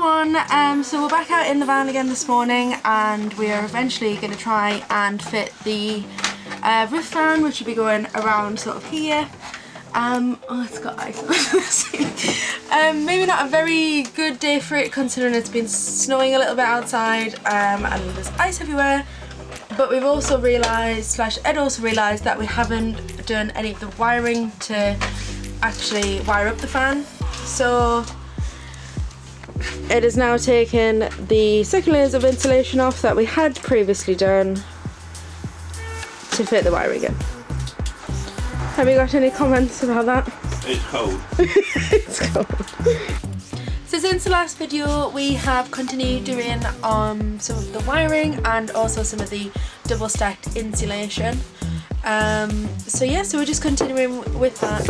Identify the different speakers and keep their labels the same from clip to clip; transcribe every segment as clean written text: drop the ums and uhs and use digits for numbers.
Speaker 1: everyone, so we're back out in the van again this morning and we are eventually going to try and fit the roof fan, which will be going around sort of here. Oh, it's got ice on it. Maybe not a very good day for it considering it's been snowing a little bit outside and there's ice everywhere. But we've also realised, Ed also realised, that we haven't done any of the wiring to actually wire up the fan. So it has now taken the second layers of insulation off that we had previously done to fit the wiring in. Have you got any comments about that?
Speaker 2: It's cold.
Speaker 1: It's cold. So since the last video we have continued doing some of the wiring and also some of the double stacked insulation. So yeah, so we're just continuing with that.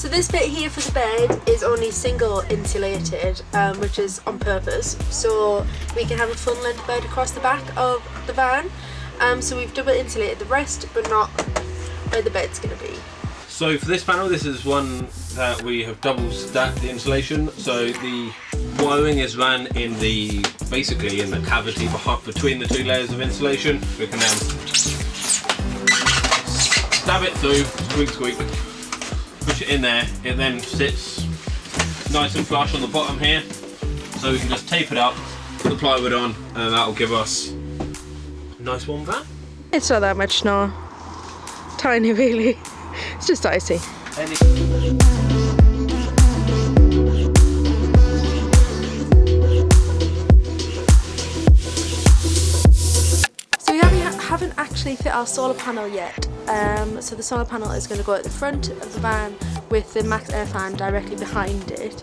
Speaker 1: This bit here for the bed is only single insulated, which is on purpose, so we can have a full length bed across the back of the van. So we've double insulated the rest, but not where the bed's going to be.
Speaker 2: So for this panel, this is one that we have double stacked the insulation. So the wiring is run in the basically in the cavity between the two layers of insulation. We can then stab it through, squeak squeak. Push it in there, it then sits nice and flush on the bottom here, so we can just tape it up, put the plywood on, and that'll give us a nice warm van.
Speaker 1: It's not that much snow, tiny really, it's just icy. So we haven't actually fit our solar panel yet. So the solar panel is going to go at the front of the van with the max air fan directly behind it.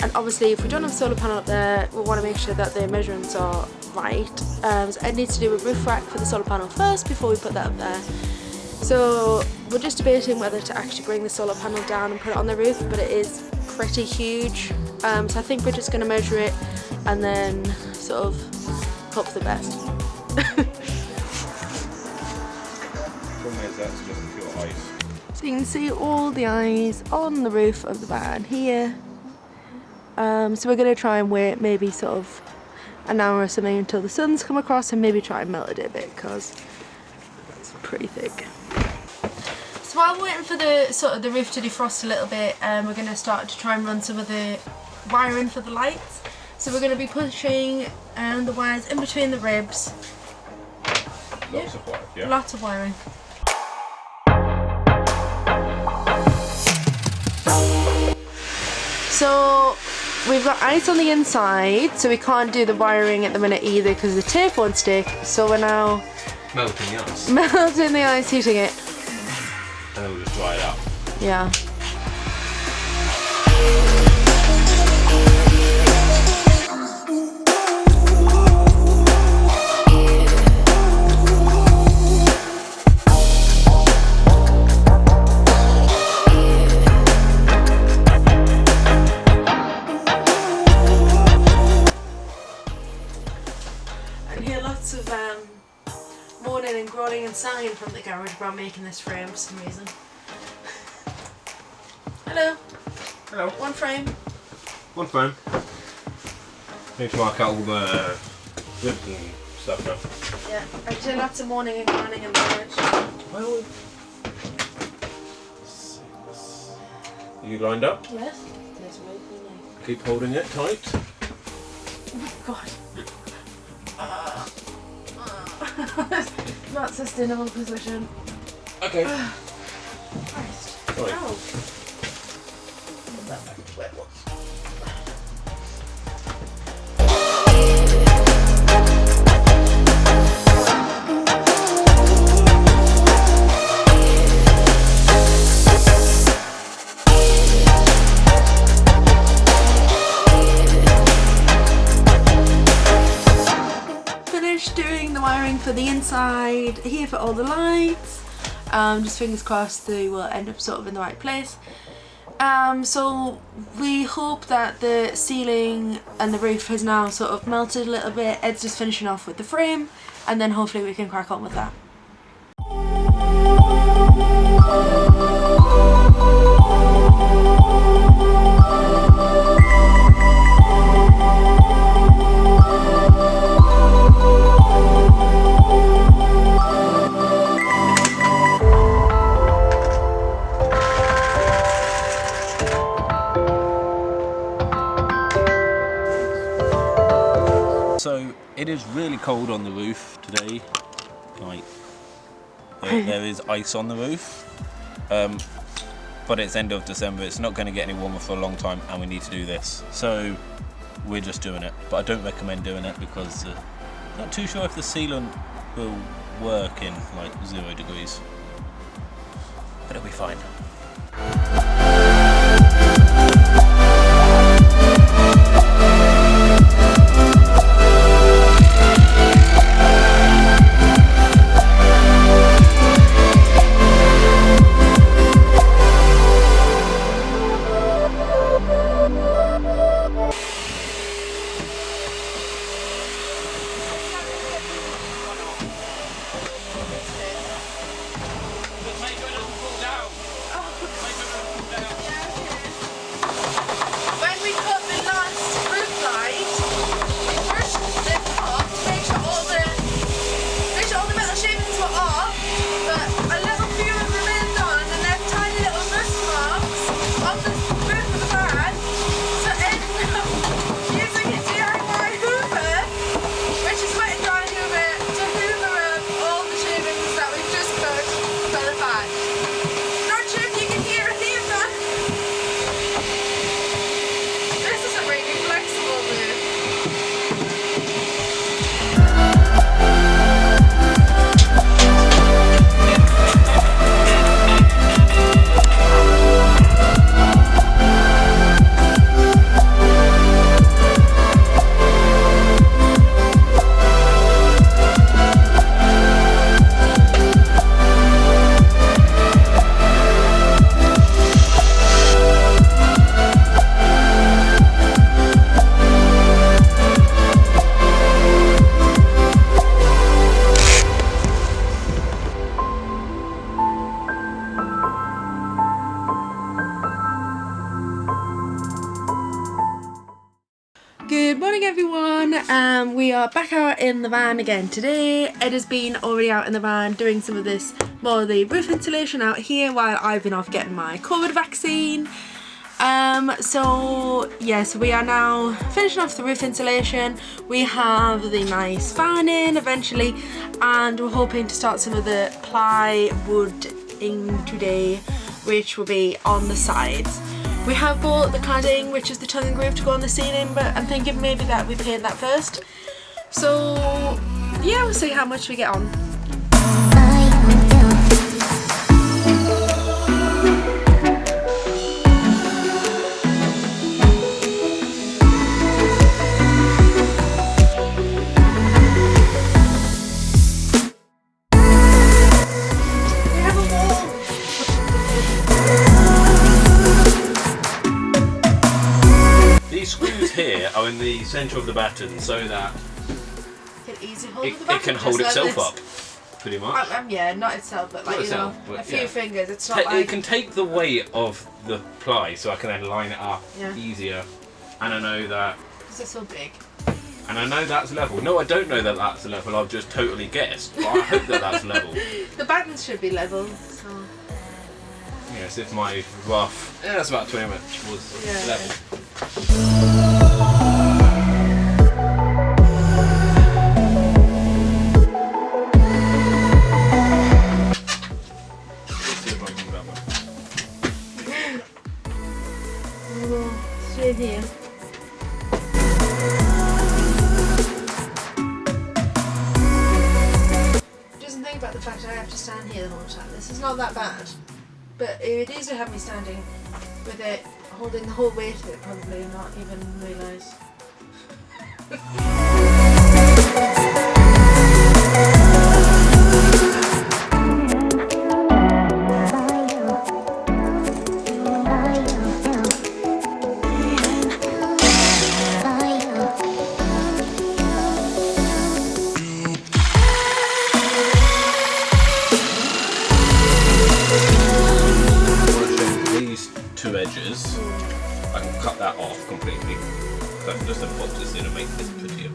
Speaker 1: And obviously if we don't have a solar panel up there, we want to make sure that the measurements are right. So Ed needs to do a roof rack for the solar panel first before we put that up there. So we're just debating whether to actually bring the solar panel down and put it on the roof, but it is pretty huge. So I think we're just going to measure it and then sort of hope for the best.
Speaker 2: That's just pure ice.
Speaker 1: So you can see all the ice on the roof of the van here. So we're going to try and wait maybe sort of an hour or something until the sun's come across and maybe try and melt it a bit because it's pretty thick. So while we're waiting for the roof to defrost a little bit, we're going to start to try and run some of the wiring for the lights. So we're going to be pushing the wires in between the ribs.
Speaker 2: Lots of wire, yeah.
Speaker 1: Lots of wiring. So we've got ice on the inside, so we can't do the wiring at the minute either because the tape won't stick. So we're now
Speaker 2: melting the ice.
Speaker 1: Melting the ice, heating it.
Speaker 2: And then we'll just dry it up.
Speaker 1: Yeah. Moaning and groaning and sighing from the garage about making this frame for some reason. Hello.
Speaker 2: Hello.
Speaker 1: One frame.
Speaker 2: One frame. Need to mark out all the ribs and stuff now.
Speaker 1: Yeah, I'm doing lots of moaning and groaning in the garage.
Speaker 2: Well, are you lined up?
Speaker 1: Yes. There's right.
Speaker 2: Keep holding it tight.
Speaker 1: Oh God. Not sustainable position.
Speaker 2: Okay.
Speaker 1: Christ.
Speaker 2: Sorry.
Speaker 1: Ow. Put that back to where it was. Doing the wiring for the inside here for all the lights. Just fingers crossed they will end up sort of in the right place. So we hope that the ceiling and the roof has now sort of melted a little bit. Ed's just finishing off with the frame and then hopefully we can crack on with that.
Speaker 2: So it is really cold on the roof today. Like there is ice on the roof, but it's end of December. It's not going to get any warmer for a long time, and we need to do this. So we're just doing it. But I don't recommend doing it because I'm not too sure if the sealant will work in like 0 degrees. But it'll be fine.
Speaker 1: Good morning everyone, we are back out in the van again today. Ed has been already out in the van doing some of this, more of the roof insulation out here while I've been off getting my COVID vaccine. So we are now finishing off the roof insulation. We have the nice fan in eventually and we're hoping to start some of the plywooding today, which will be on the sides. We have bought the cladding, which is the tongue and groove to go on the ceiling, but I'm thinking maybe that we paint that first. So yeah, we'll see how much we get on.
Speaker 2: These screws here are in the centre of the batten so that it can hold itself up, pretty much.
Speaker 1: Yeah, not itself, but like,
Speaker 2: itself,
Speaker 1: you know,
Speaker 2: but
Speaker 1: a few
Speaker 2: yeah.
Speaker 1: fingers. It's not like...
Speaker 2: It can take the weight of the ply so I can then line it up easier. And I know that...
Speaker 1: Because they're so big.
Speaker 2: And I know that's level. No, I don't know that that's level. I've just totally guessed. But I hope that that's level.
Speaker 1: The battens should be level, so...
Speaker 2: Yes, if my rough... Yeah, that's about 20 minutes was level.
Speaker 1: Straight here. Doesn't think about the fact that I have to stand here the whole time. This is not that bad, but it would easily have me standing with it, holding the whole weight of it, probably not even realise.
Speaker 2: cut that off completely. So I'm just going to pop this in and make this prettier.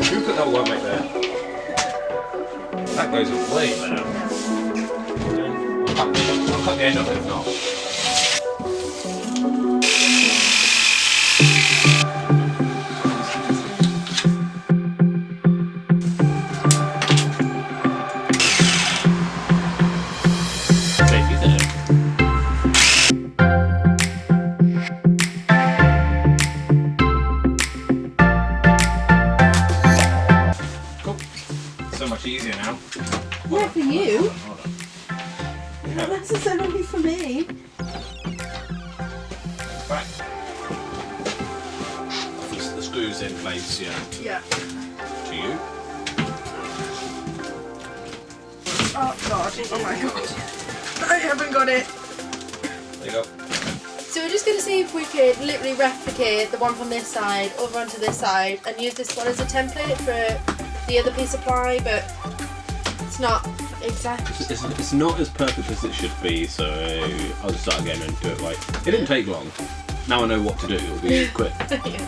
Speaker 2: You put that one right there. That goes way better. I'll cut the end off if not. So much easier now.
Speaker 1: Yeah, for you.
Speaker 2: Hold on.
Speaker 1: Not necessarily for me.
Speaker 2: Back. The screws in place, yeah.
Speaker 1: Yeah.
Speaker 2: To you.
Speaker 1: Oh god. Oh my god. I haven't got it.
Speaker 2: There you go.
Speaker 1: So we're just going to see if we could literally replicate the one from this side over onto this side and use this one as a template for the other piece of ply, but it's not exact.
Speaker 2: It's not as perfect as it should be, so I'll just start again and do it right. It didn't take long. Now I know what to do, it'll be quick.
Speaker 1: Yeah.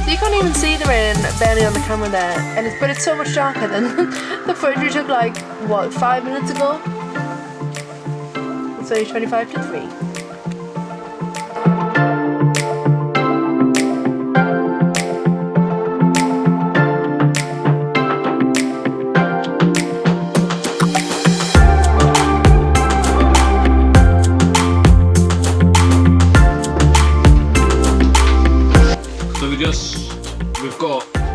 Speaker 1: So you can't even see the rain barely on the camera there, but it's so much darker than the footage we took like, what, 5 minutes ago? So 25 to 3.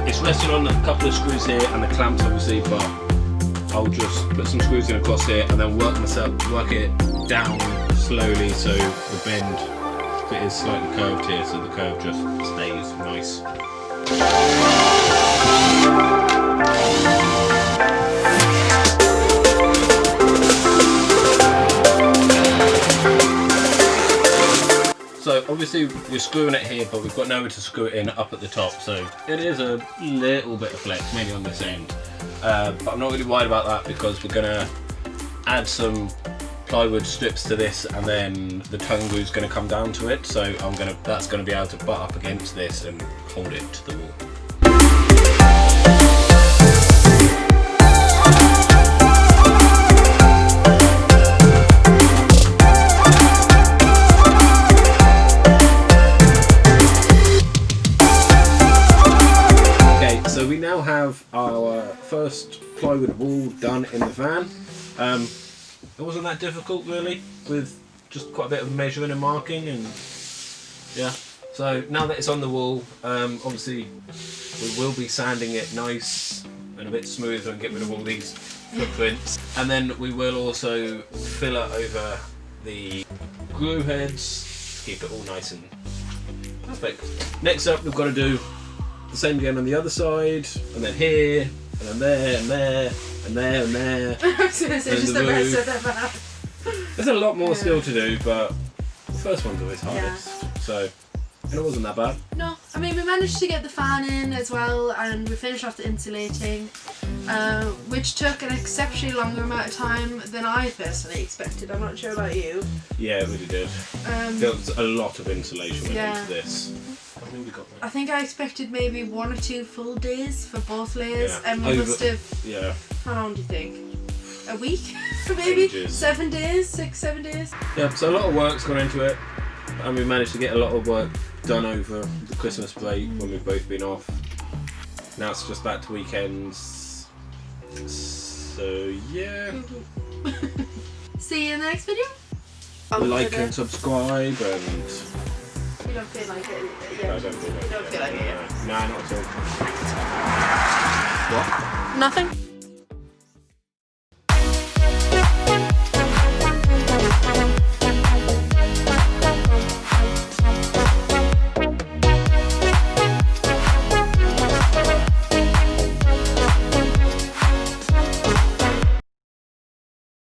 Speaker 2: It's resting on a couple of screws here and the clamps obviously, but I'll just put some screws in across here and then work it down slowly so the bend bit is slightly curved here, so the curve just stays nice. So obviously we're screwing it here, but we've got nowhere to screw it in up at the top, so it is a little bit of flex, mainly on this end. But I'm not really worried about that because we're gonna add some plywood strips to this, and then the tone glue is gonna come down to it. So that's gonna be able to butt up against this and hold it to the wall. So we now have our first plywood wall done in the van. It wasn't that difficult really, with just quite a bit of measuring and marking, and yeah. So now that it's on the wall, obviously we will be sanding it nice and a bit smoother and get rid of all these footprints. And then we will also fill it over the glue heads to keep it all nice and perfect. Next up we've got to do the same again on the other side, and then here, and then there, and there, and there, and there.
Speaker 1: I was going to say just the rest of the map.
Speaker 2: There's a lot more still to do, but the first one's always hardest. So, and it wasn't that bad.
Speaker 1: No, I mean we managed to get the fan in as well, and we finished off the insulating, which took an exceptionally longer amount of time than I personally expected. I'm not sure about you.
Speaker 2: Yeah, it really did. There was a lot of insulation went into this.
Speaker 1: I think I expected maybe 1 or 2 full days for both layers,
Speaker 2: Yeah.
Speaker 1: and we must have.
Speaker 2: Yeah.
Speaker 1: How long do you think? A week, maybe?
Speaker 2: Ages.
Speaker 1: 7 days, 6, 7 days.
Speaker 2: Yeah. So a lot of work's gone into it, and we managed to get a lot of work done over the Christmas break when we've both been off. Now it's just back to weekends. So yeah.
Speaker 1: See you in the next video.
Speaker 2: Like and subscribe, and
Speaker 1: You don't feel like it yet.
Speaker 2: I don't feel like
Speaker 1: You don't feel like it yet.
Speaker 2: Nah, not at all. What?
Speaker 1: Nothing.